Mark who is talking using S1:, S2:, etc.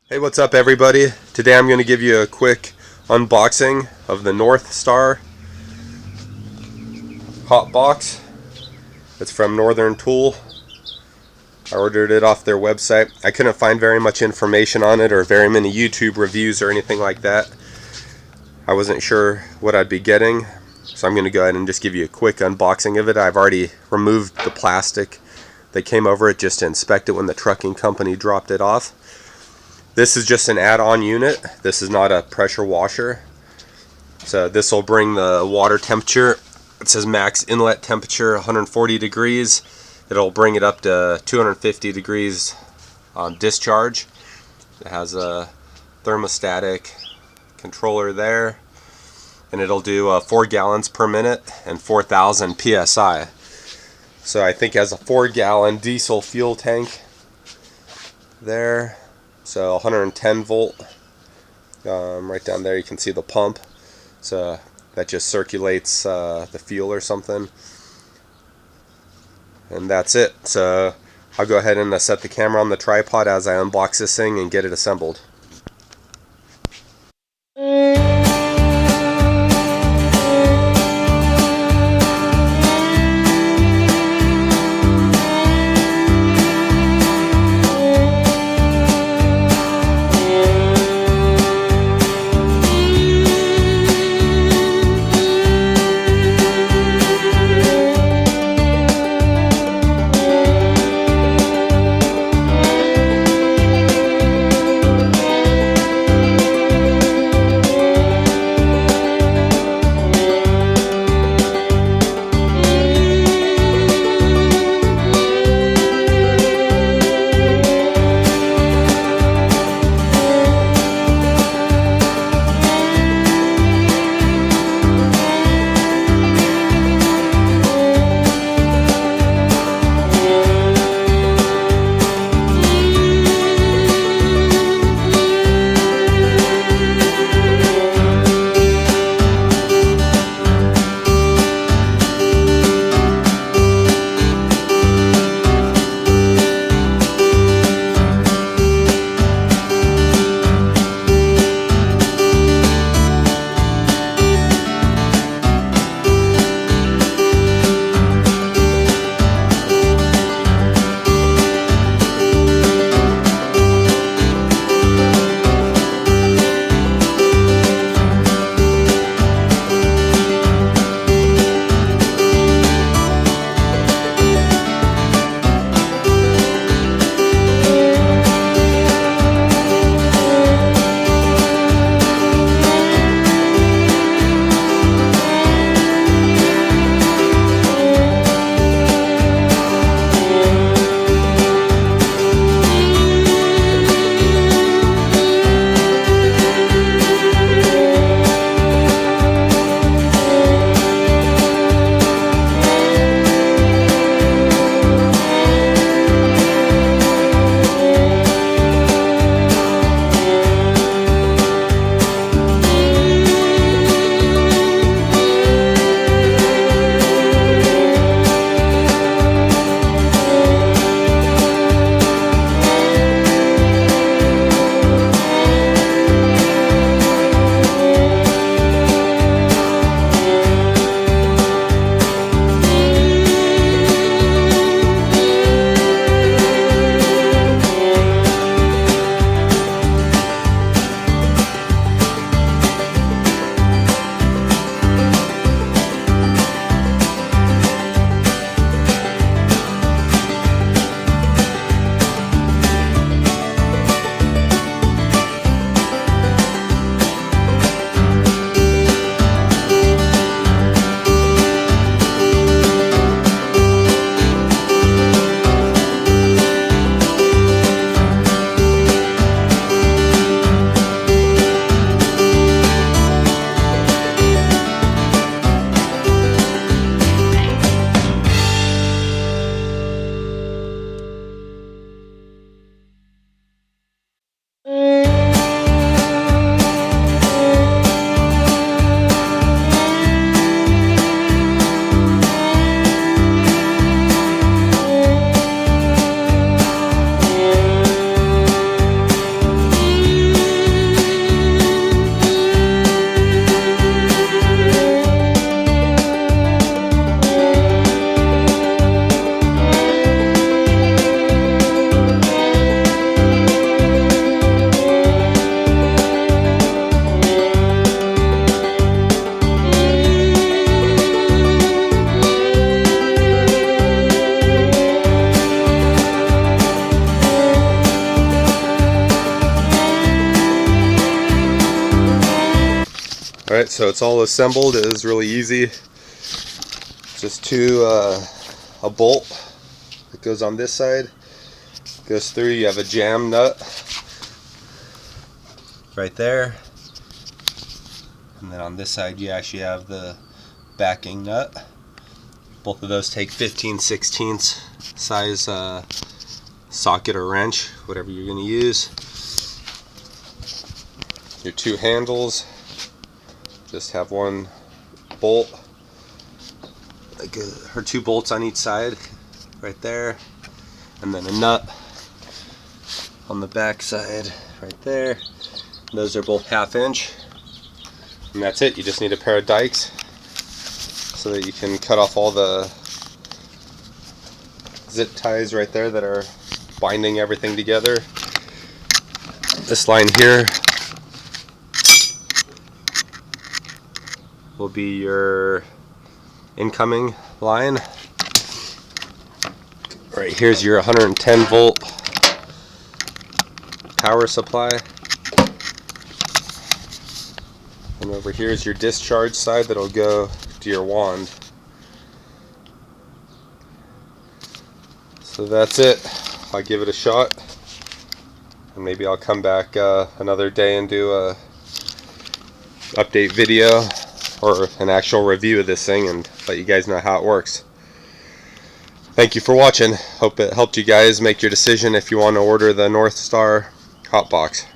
S1: Hey, what's up everybody? Today I'm going to give you a quick unboxing of the NorthStar hot box. It's from Northern Tool. I ordered it off their website. I couldn't find very much information on it or very many YouTube reviews or anything like that. I wasn't sure what I'd be getting, so I'm going to go ahead and just give you a quick unboxing of it. I've already removed the plastic that came over it just to inspect it when the trucking company dropped it off. This is just an add-on unit. This is not a pressure washer. So this will bring the water temperature. It says max inlet temperature 140 degrees. It'll bring it up to 250 degrees on discharge. It has a thermostatic controller there. And it'll do 4 gallons per minute and 4,000 PSI. So I think it has a 4-gallon diesel fuel tank there. So 110 volt, right down there you can see the pump, so that just circulates the fuel or something, and that's it. So I'll go ahead and set the camera on the tripod as I unbox this thing and get it assembled. Alright, so it's all assembled. It is really easy. Just a bolt that goes on this side, goes through. You have a jam nut right there, and then on this side you actually have the backing nut. Both of those take 15/16 size socket or wrench, whatever you're going to use. Your two handles just have one bolt, like or two bolts on each side right there, and then a nut on the back side right there. Those are both 1/2 inch, and that's it. You just need a pair of dikes so that you can cut off all the zip ties right there that are binding everything together. This line here will be your incoming line. Right here's your 110 volt power supply, and over here is your discharge side that'll go to your wand. So that's it. I'll give it a shot, and maybe I'll come back another day and do a update video or an actual review of this thing and let you guys know how it works. Thank you for watching. Hope it helped you guys make your decision if you want to order the NorthStar hot box.